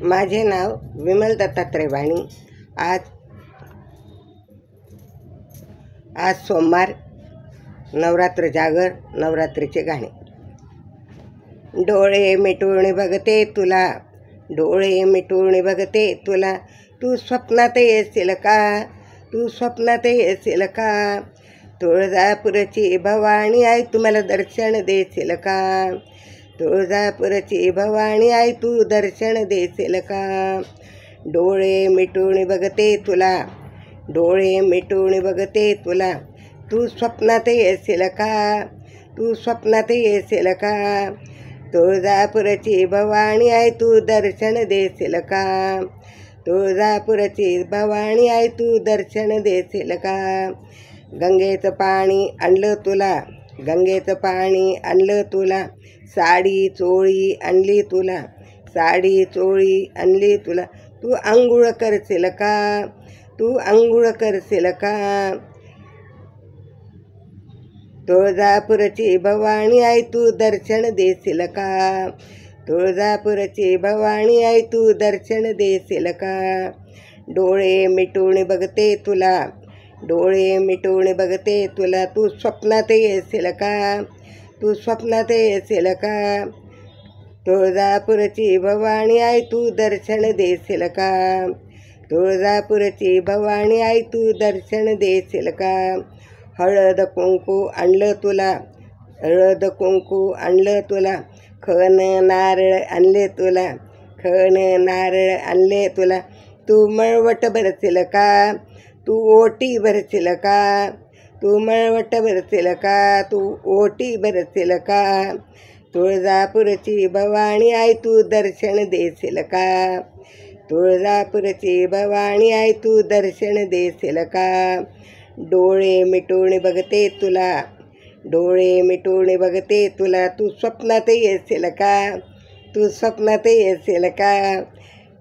माझे नाव विमल दत्तात्रय वाणी। आज सोमवार, नवरात्र जागर, नवरात्रीचे गाणे। डोळे मिटून बघते तुला, डोळे मिटून बघते तुला, तू स्वप्नात येशील का, तू स्वप्नात येशील का, तुळजापूरची भवानी आई तुम्हाला दर्शन देशील का, तुळजापूरची भवानी आई तू दर्शन देशील का। डोळे मिटून बघते तुला, डोळे मिटून बघते तुला, तू स्वप्नात येशील का, तू स्वप्नात येशील का, तुळजापूरची भवानी आई तू दर्शन देशील का, तुळजापूरची भवानी आई तू दर्शन देशील का। गंगेचं पाणी आणलं तुला, गंगेचं पाणी आणलं तुला, साडी चोळी आणली तुला, साडी चोळी आणली तुला, तू आंघोळ करशील का, तू आंघोळ करशील का। तुळजापूरची भवानी आई तू दर्शन देशील का, तुळजापूरची भवानी आई तू दर्शन देशील का। डोळे मिटून बघते तुला, डोळे मिटून बघते तुला, तू स्वप्नात येशील का, तू स्वप्नात येशील का, तुळजापूरची भवानी आई तू दर्शन देशील का, तुळजापूरची भवानी आई तू दर्शन देशील का। हळद कुंकू आणलं तुला, हळद कुंकू आणलं तुला, खण नारळ आणले तुला, खण नारळ आणले तुला, तू मळवट भरशील का, तू ओटी भरशील का, तू मळवट भरशील का, तू ओटी भरशील का। तुळजापूरची भवानी आई तू दर्शन देशील का, तुळजापूरची भवानी आई तू दर्शन देशील का। डोळे मिटून बघते तुला, डोळे मिटून बघते तुला, तू स्वप्नात येशील का, तू स्वप्नात येशील का,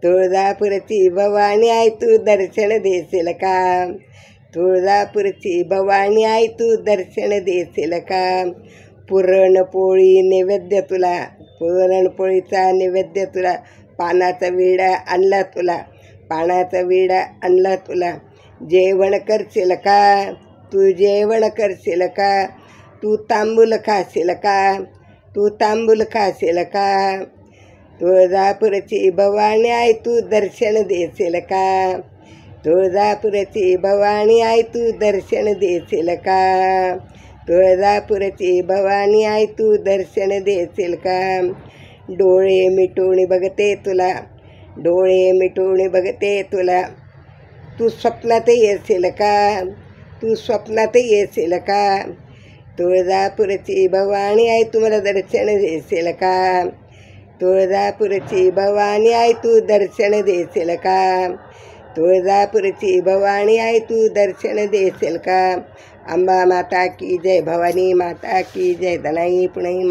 तुळजापूरची भवानी आई तू दर्शन देशील का, तुळजापूरची भवानी आई तू दर्शन देशील का। पुरणपोळी नैवेद्य तुला, पुरणपोळीचा नैवेद्य तुला, पानाचा विडा आणला तुला, पानाचा विडा आणला तुला, जेवण करशील का, तू जेवण करशील का, तू तांबूल खाशील का, तू तांबूल खाशील का। तुळजापूरची भवानी आई तू दर्शन देशील का, तुळजापूरची भवानी आई तू दर्शन देशील का, तुळजापूरची भवानी आई तू दर्शन देशील का। डोळे मिटून बघते तुला, डोळे मिटून बघते तुला, तू स्वप्नात येशील का, तू स्वप्नात येशील का, तुळजापूरची भवानी आई तुम्हाला दर्शन देशील का, तुळजापूरची भवानी आई तू दर्शन देशील का, तुळजापूरची भवानी आई तू दर्शन देशील का। अंबा माता की जय, भवानी माता की जय, धनाई पुणे।